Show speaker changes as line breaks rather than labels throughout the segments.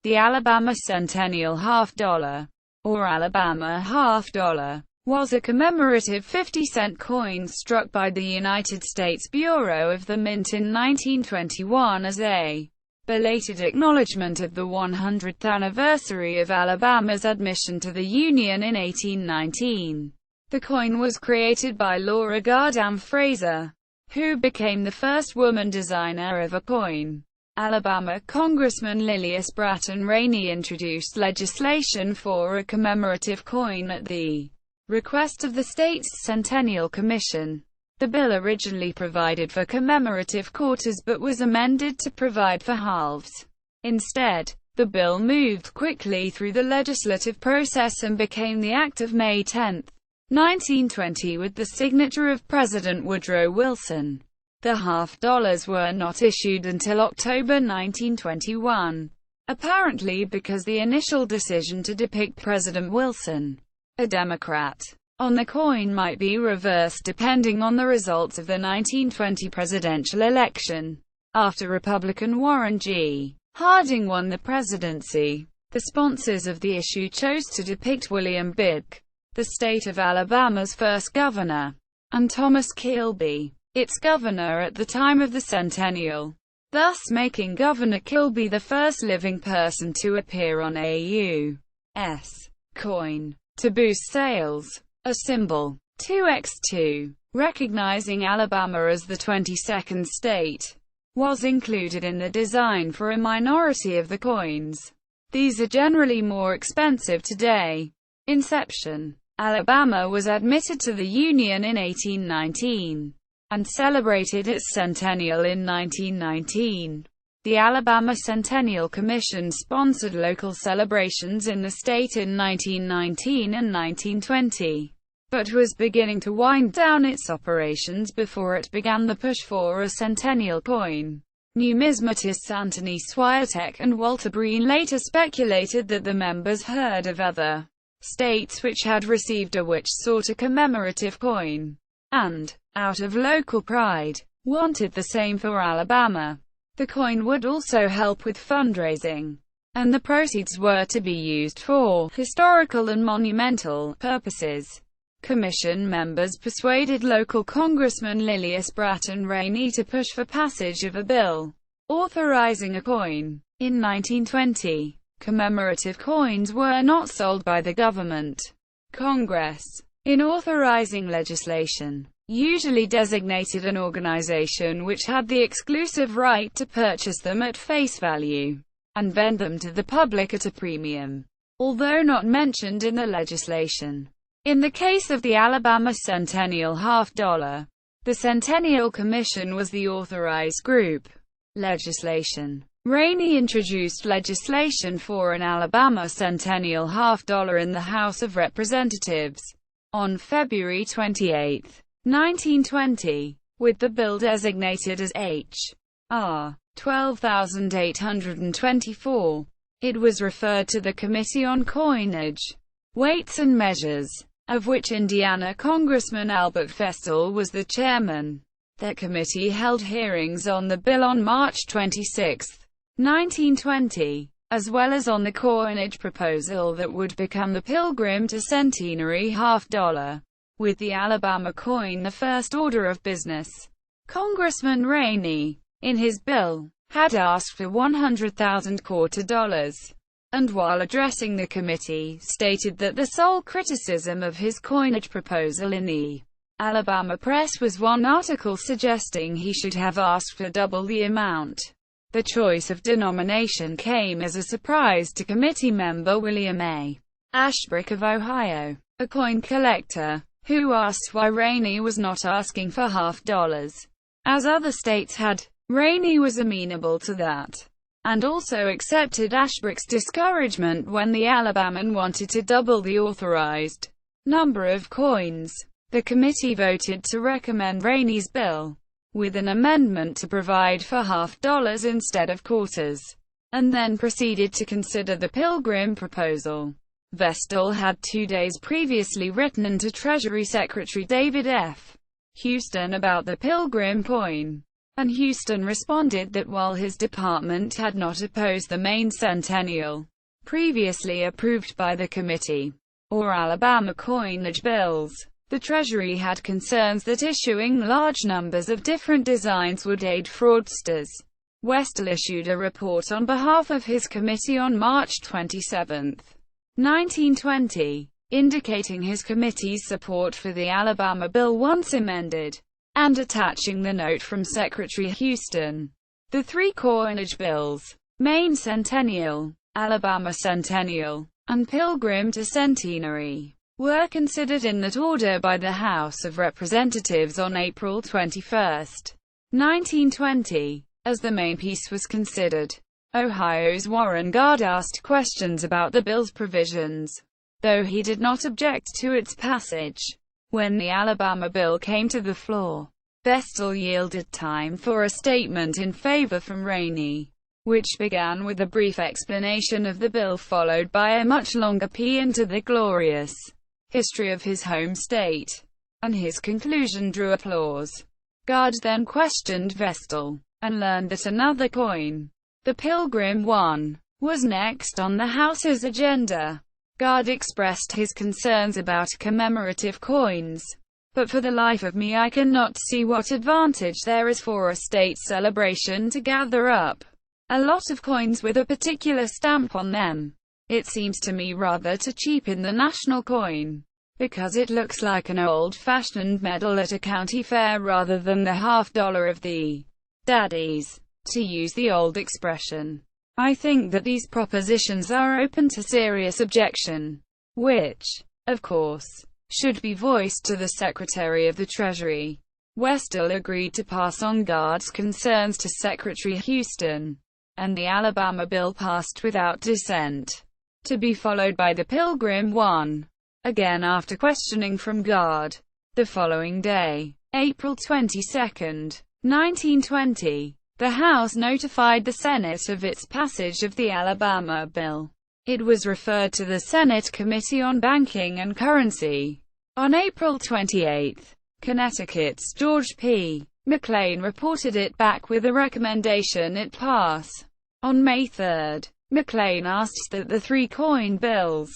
The Alabama Centennial half dollar, or Alabama half dollar, was a commemorative 50-cent coin struck by the United States Bureau of the Mint in 1921 as a belated acknowledgement of the 100th anniversary of Alabama's admission to the Union in 1819. The coin was created by Laura Gardin Fraser, who became the first woman designer of a coin. Alabama Congressman Lilius Bratton Rainey introduced legislation for a commemorative coin at the request of the state's Centennial Commission. The bill originally provided for commemorative quarters but was amended to provide for halves. Instead, the bill moved quickly through the legislative process and became the Act of May 10, 1920 with the signature of President Woodrow Wilson. The half dollars were not issued until October 1921, apparently because the initial decision to depict President Wilson, a Democrat, on the coin might be reversed depending on the results of the 1920 presidential election. After Republican Warren G. Harding won the presidency, the sponsors of the issue chose to depict William Bibb, the state of Alabama's first governor, and Thomas Kilby, its governor at the time of the centennial, thus making Governor Kilby the first living person to appear on a U.S. coin. To boost sales, a symbol, 2x2, recognizing Alabama as the 22nd state, was included in the design for a minority of the coins. These are generally more expensive today. Inception: Alabama was admitted to the Union in 1819, and celebrated its centennial in 1919. The Alabama Centennial Commission sponsored local celebrations in the state in 1919 and 1920, but was beginning to wind down its operations before it began the push for a centennial coin. Numismatists Anthony Swiatek and Walter Breen later speculated that the members heard of other states which had received or which sought a commemorative coin, and, out of local pride, wanted the same for Alabama. The coin would also help with fundraising, and the proceeds were to be used for historical and monumental purposes. Commission members persuaded local Congressman Lilius Bratton Rainey to push for passage of a bill authorizing a coin. In 1920, commemorative coins were not sold by the government. Congress, in authorizing legislation, usually designated an organization which had the exclusive right to purchase them at face value, and vend them to the public at a premium, although not mentioned in the legislation. In the case of the Alabama Centennial half dollar, the Centennial Commission was the authorized group. Legislation: Rainey introduced legislation for an Alabama Centennial half dollar in the House of Representatives on February 28, 1920, with the bill designated as H.R. 12,824. It was referred to the Committee on Coinage, Weights and Measures, of which Indiana Congressman Albert Festal was the chairman. That committee held hearings on the bill on March 26, 1920, as well as on the coinage proposal that would become the Pilgrim to Centenary half dollar, with the Alabama coin the first order of business. Congressman Rainey, in his bill, had asked for 100,000 quarter dollars, and while addressing the committee, stated that the sole criticism of his coinage proposal in the Alabama press was one article suggesting he should have asked for double the amount. The choice of denomination came as a surprise to committee member William A. Ashbrook of Ohio, a coin collector, who asked why Rainey was not asking for half dollars, as other states had. Rainey was amenable to that, and also accepted Ashbrook's discouragement when the Alabamian wanted to double the authorized number of coins. The committee voted to recommend Rainey's bill, with an amendment to provide for half dollars instead of quarters, and then proceeded to consider the Pilgrim proposal. Vestal had 2 days previously written to Treasury Secretary David F. Houston about the Pilgrim coin, and Houston responded that while his department had not opposed the Maine Centennial, previously approved by the committee, or Alabama coinage bills, the Treasury had concerns that issuing large numbers of different designs would aid fraudsters. Westall issued a report on behalf of his committee on March 27, 1920, indicating his committee's support for the Alabama bill once amended, and attaching the note from Secretary Houston. The three coinage bills, Maine Centennial, Alabama Centennial, and Pilgrim to Centenary, were considered in that order by the House of Representatives on April 21, 1920. As the main piece was considered, Ohio's Warren Gard asked questions about the bill's provisions, though he did not object to its passage. When the Alabama bill came to the floor, Westall yielded time for a statement in favor from Rainey, which began with a brief explanation of the bill followed by a much longer plea into the glorious history of his home state, and his conclusion drew applause. Gard then questioned Westall, and learned that another coin, the Pilgrim one, was next on the House's agenda. Gard expressed his concerns about commemorative coins, but for the life of me I cannot see what advantage there is for a state celebration to gather up a lot of coins with a particular stamp on them. It seems to me rather to cheapen the national coin, because it looks like an old-fashioned medal at a county fair rather than the $half of the daddies, to use the old expression. I think that these propositions are open to serious objection, which, of course, should be voiced to the Secretary of the Treasury. Westall agreed to pass on Gard's concerns to Secretary Houston, and the Alabama bill passed without dissent, to be followed by the Pilgrim one, again after questioning from Gard. The following day, April 22, 1920, the House notified the Senate of its passage of the Alabama bill. It was referred to the Senate Committee on Banking and Currency. On April 28, Connecticut's George P. McLean reported it back with a recommendation it pass. On May 3, McLean asked that the three coin bills,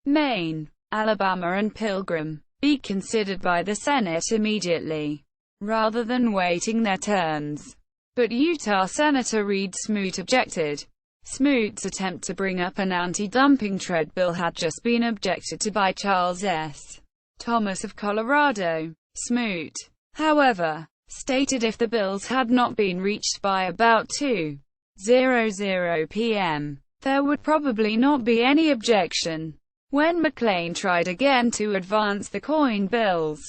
Maine, Alabama and Pilgrim, be considered by the Senate immediately, rather than waiting their turns. But Utah Senator Reed Smoot objected. Smoot's attempt to bring up an anti-dumping trade bill had just been objected to by Charles S. Thomas of Colorado. Smoot, however, stated if the bills had not been reached by about 2:00 p.m., there would probably not be any objection. When McLean tried again to advance the coin bills,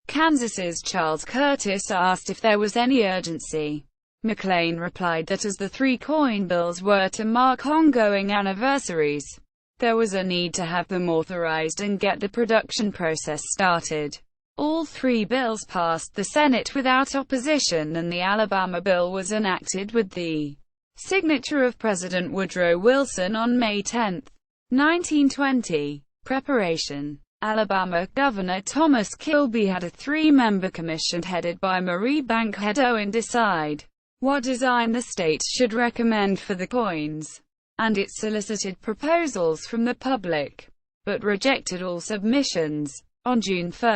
Kansas's Charles Curtis asked if there was any urgency. McLean replied that as the three coin bills were to mark ongoing anniversaries, there was a need to have them authorized and get the production process started. All three bills passed the Senate without opposition, and the Alabama bill was enacted with the signature of President Woodrow Wilson on May 10, 1920. Preparation. Alabama Governor Thomas Kilby had a three-member commission headed by Marie Bankhead Owen decide what design the state should recommend for the coins, and it solicited proposals from the public, but rejected all submissions. On June 1,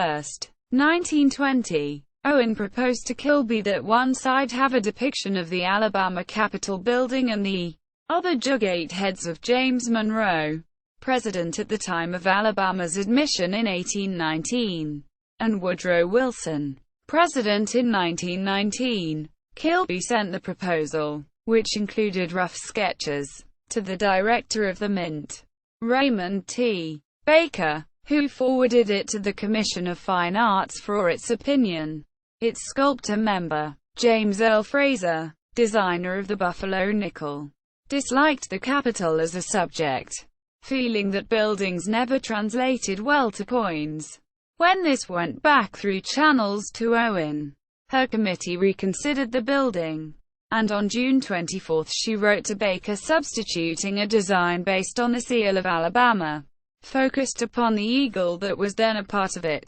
1920, Owen proposed to Kilby that one side have a depiction of the Alabama Capitol building and the other jug 8 heads of James Monroe, president at the time of Alabama's admission in 1819, and Woodrow Wilson, president in 1919. Kilby sent the proposal, which included rough sketches, to the director of the Mint, Raymond T. Baker, who forwarded it to the Commission of Fine Arts for its opinion. Its sculptor member, James Earl Fraser, designer of the Buffalo nickel, disliked the Capitol as a subject, feeling that buildings never translated well to coins. When this went back through channels to Owen, her committee reconsidered the building, and on June 24 she wrote to Baker substituting a design based on the seal of Alabama, focused upon the eagle that was then a part of it,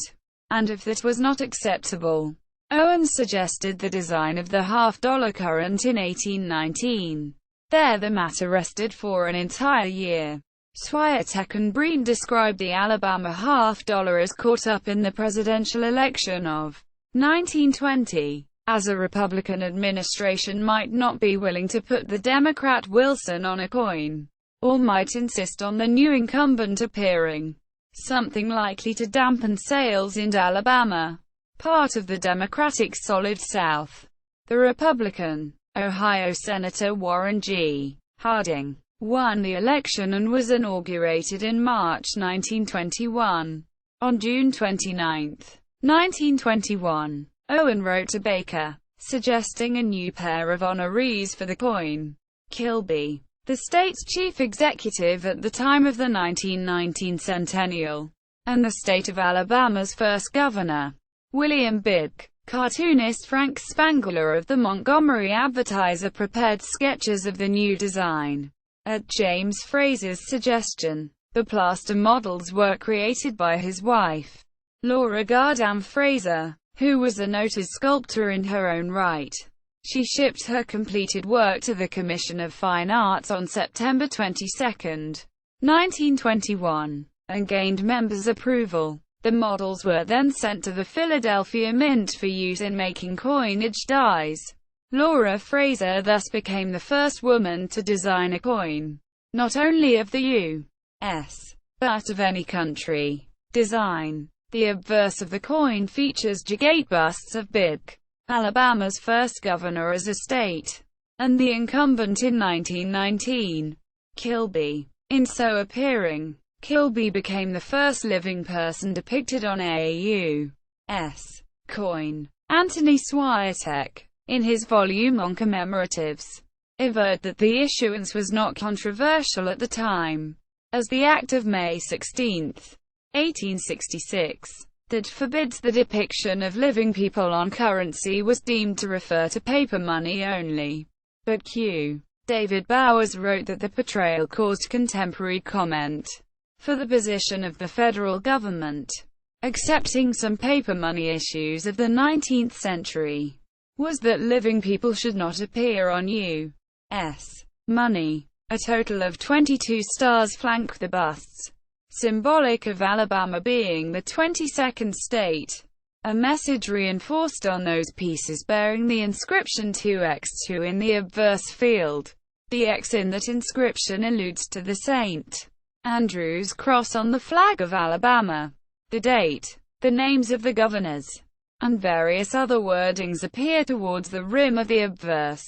and if that was not acceptable, Owens suggested the design of the half-dollar current in 1819. There the matter rested for an entire year. Swiatek and Breen described the Alabama half-dollar as caught up in the presidential election of 1920, as a Republican administration might not be willing to put the Democrat Wilson on a coin, or might insist on the new incumbent appearing, something likely to dampen sales in Alabama, part of the Democratic Solid South. The Republican, Ohio Senator Warren G. Harding, won the election and was inaugurated in March 1921. On June 29, 1921, Owen wrote to Baker, suggesting a new pair of honorees for the coin. Kilby, the state's chief executive at the time of the 1919 Centennial, and the state of Alabama's first governor, William Bibb. Cartoonist Frank Spangler of the Montgomery Advertiser prepared sketches of the new design. At James Fraser's suggestion, the plaster models were created by his wife, Laura Gardin Fraser, who was a noted sculptor in her own right. She shipped her completed work to the Commission of Fine Arts on September 22, 1921, and gained members' approval. The models were then sent to the Philadelphia Mint for use in making coinage dies. Laura Fraser thus became the first woman to design a coin, not only of the U.S., but of any country. Design. The obverse of the coin features jagate busts of Bibb, Alabama's first governor as a state, and the incumbent in 1919, Kilby. In so appearing, Kilby became the first living person depicted on a U.S. coin. Anthony Swiatek, in his volume on commemoratives, averred that the issuance was not controversial at the time, as the Act of May 16, 1866, that forbids the depiction of living people on currency was deemed to refer to paper money only. But Q. David Bowers wrote that the portrayal caused contemporary comment for the position of the federal government, accepting some paper money issues of the 19th century, was that living people should not appear on U.S. money. A total of 22 stars flank the busts, symbolic of Alabama being the 22nd state. A message reinforced on those pieces bearing the inscription 2x2 in the obverse field. The X in that inscription alludes to the St. Andrew's cross on the flag of Alabama. The date, the names of the governors, and various other wordings appear towards the rim of the obverse.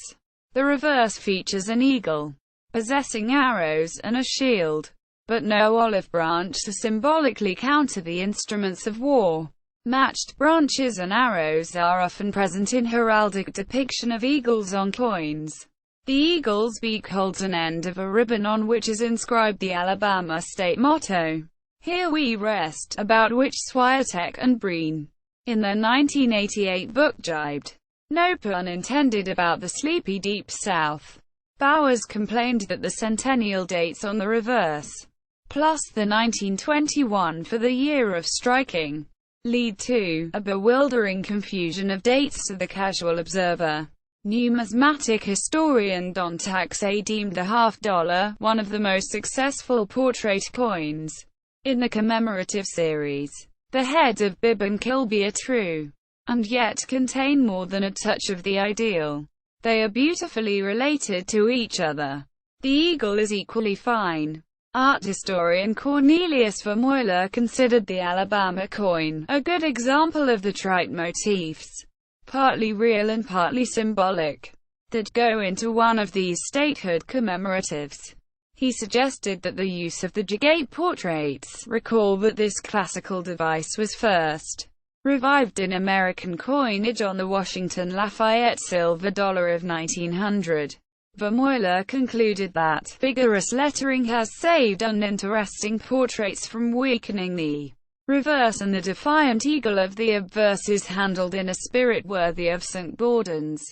The reverse features an eagle, possessing arrows and a shield, but no olive branch to symbolically counter the instruments of war. Matched branches and arrows are often present in heraldic depiction of eagles on coins. The eagle's beak holds an end of a ribbon on which is inscribed the Alabama state motto, "Here we rest," about which Swiatek and Breen, in their 1988 book jibed. No pun intended about the sleepy deep South. Bowers complained that the centennial dates on the reverse, plus the 1921 for the year of striking, lead to a bewildering confusion of dates to the casual observer. Numismatic historian Don Taxay deemed the half-dollar one of the most successful portrait coins in the commemorative series. The heads of Bibb and Kilby are true, and yet contain more than a touch of the ideal. They are beautifully related to each other. The eagle is equally fine. Art historian Cornelius Vermeuler considered the Alabama coin a good example of the trite motifs, partly real and partly symbolic, that go into one of these statehood commemoratives. He suggested that the use of the jagate portraits recall that this classical device was first revived in American coinage on the Washington Lafayette silver dollar of 1900. Vermeuler concluded that vigorous lettering has saved uninteresting portraits from weakening. The reverse and the defiant eagle of the obverse is handled in a spirit worthy of St. Gordon's.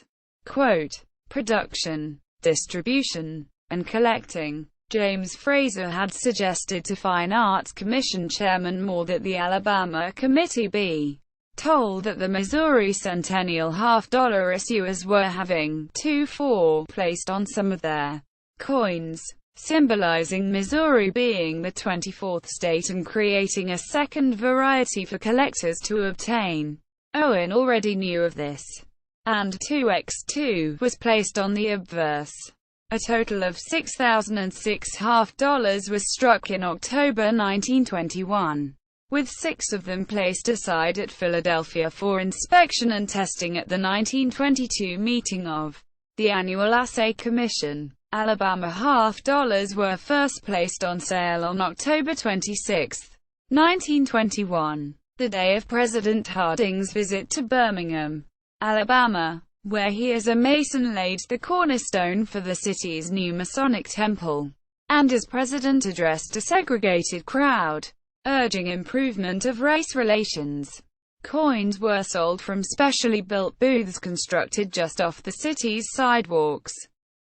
Quote, production, distribution, and collecting. James Fraser had suggested to Fine Arts Commission Chairman Moore that the Alabama Committee be told that the Missouri Centennial half-dollar issuers were having 2-4 placed on some of their coins, symbolizing Missouri being the 24th state and creating a second variety for collectors to obtain. Owen already knew of this, and 2x2 was placed on the obverse. A total of 6,006 half-dollars was struck in October 1921, with 6 of them placed aside at Philadelphia for inspection and testing at the 1922 meeting of the Annual Assay Commission. Alabama half-dollars were first placed on sale on October 26, 1921, the day of President Harding's visit to Birmingham, Alabama, where he as a Mason laid the cornerstone for the city's new Masonic temple, and as president addressed a segregated crowd, urging improvement of race relations. Coins were sold from specially built booths constructed just off the city's sidewalks.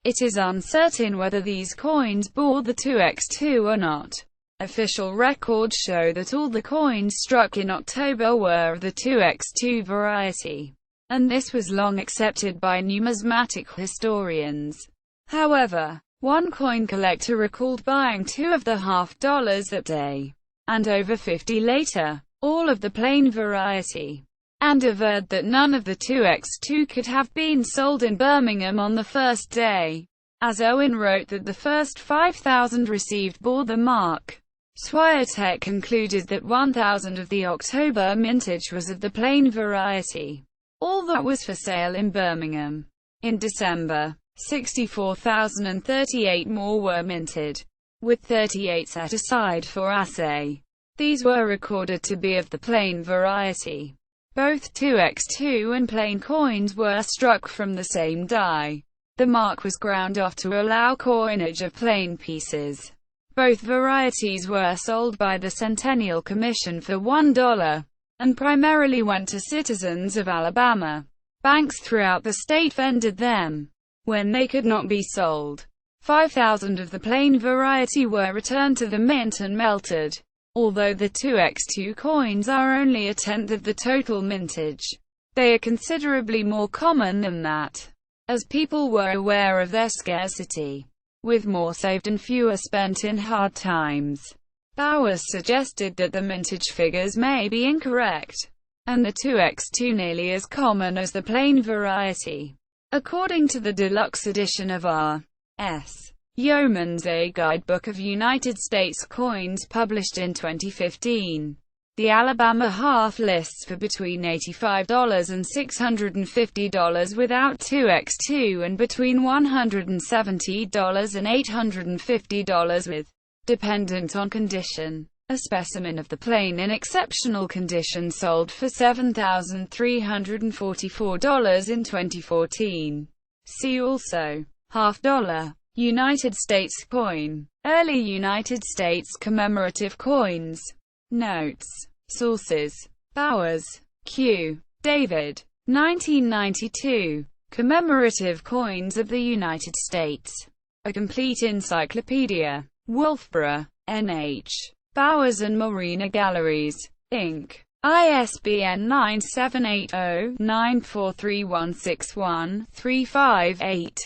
It is uncertain whether these coins bore the 2x2 or not. Official records show that all the coins struck in October were of the 2x2 variety, and this was long accepted by numismatic historians. However, one coin collector recalled buying 2 of the half-dollars that day, and over 50 later, all of the plain variety, and averred that none of the 2x2 could have been sold in Birmingham on the first day, as Owen wrote that the first 5,000 received bore the mark. Swiatek concluded that 1,000 of the October mintage was of the plain variety. All that was for sale in Birmingham. In December, 64,038 more were minted, with 38 set aside for assay. These were recorded to be of the plain variety. Both 2x2 and plain coins were struck from the same die. The mark was ground off to allow coinage of plain pieces. Both varieties were sold by the Centennial Commission for $1, and primarily went to citizens of Alabama. Banks throughout the state vended them when they could not be sold. 5,000 of the plain variety were returned to the mint and melted. Although the 2x2 coins are only a tenth of the total mintage, they are considerably more common than that, as people were aware of their scarcity, with more saved and fewer spent in hard times. Bowers suggested that the mintage figures may be incorrect, and the 2x2 nearly as common as the plain variety. According to the deluxe edition of R.S. Yeoman's A Guidebook of United States Coins published in 2015, the Alabama half lists for between $85 and $650 without 2x2 and between $170 and $850 with, dependent on condition. A specimen of the plain in exceptional condition sold for $7,344 in 2014. See also, half-dollar. United States coin. Early United States commemorative coins. Notes. Sources. Bowers, Q. David. 1992. Commemorative Coins of the United States. A Complete Encyclopedia. Wolfborough, N.H. Bowers and Morena Galleries, Inc. ISBN 978-0-943161358.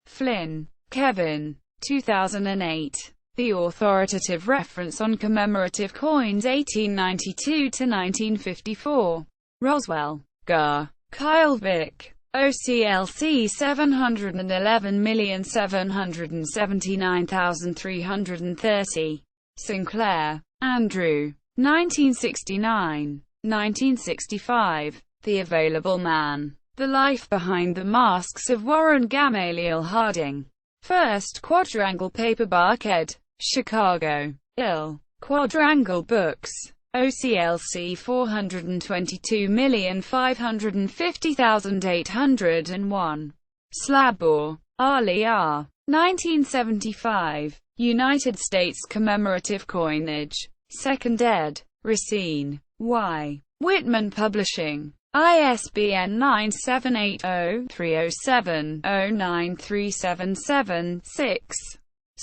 Flynn, Kevin. 2008. The Authoritative Reference on Commemorative Coins 1892–1954. Roswell, Gar. Kyle Vick. OCLC 711,779,330. Sinclair, Andrew. 1969. 1965. The Available Man. The Life Behind the Masks of Warren Gamaliel Harding. First Quadrangle Paperback ed. Chicago. Ill. Quadrangle Books. OCLC 422,550,801. Slabor, Ali R. 1975. United States Commemorative Coinage. 2nd ed. Racine. Y. Whitman Publishing. ISBN 978-0-307-09377-6.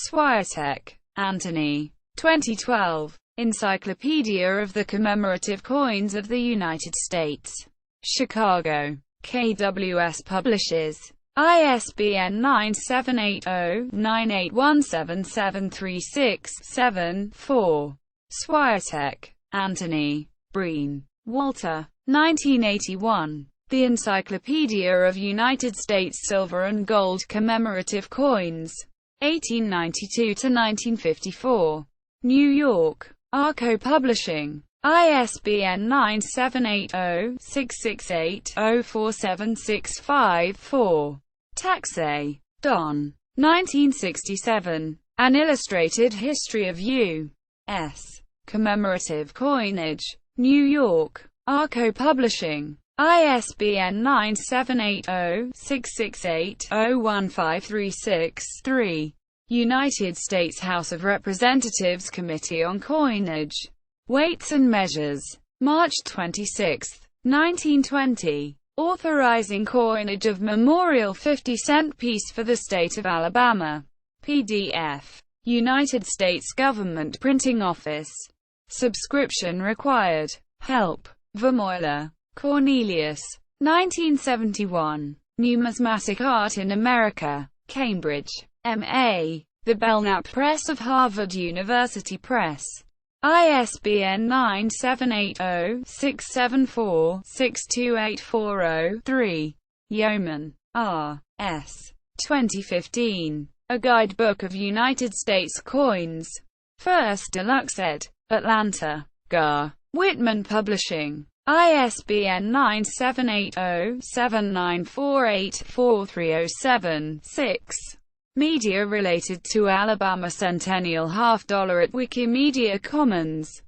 Swiatek, Anthony. 2012. Encyclopedia of the Commemorative Coins of the United States. Chicago. KWS publishes. ISBN 978-0-98177367-4. Swiatek, Anthony. Breen. Walter. 1981. The Encyclopedia of United States Silver and Gold Commemorative Coins. 1892–1954. New York. Arco Publishing. ISBN 978-0-668-04765-4. Taxay, Don. 1967. An Illustrated History of U.S. Commemorative Coinage. New York. Arco Publishing. ISBN 978-0-668-01536-3. United States House of Representatives Committee on Coinage. Weights and Measures. March 26, 1920. Authorizing coinage of memorial 50-cent piece for the state of Alabama. PDF. United States Government Printing Office. Subscription required. Help. Vermeuler. Cornelius. 1971. Numismatic Art in America. Cambridge. M.A. The Belknap Press of Harvard University Press. ISBN 978-0-674-62840-3. Yeoman. R. S. 2015. A Guidebook of United States Coins. First Deluxe ed. Atlanta. Gar. Whitman Publishing. ISBN 978-0-7948-4307-6. Media related to Alabama Centennial $50 at Wikimedia Commons.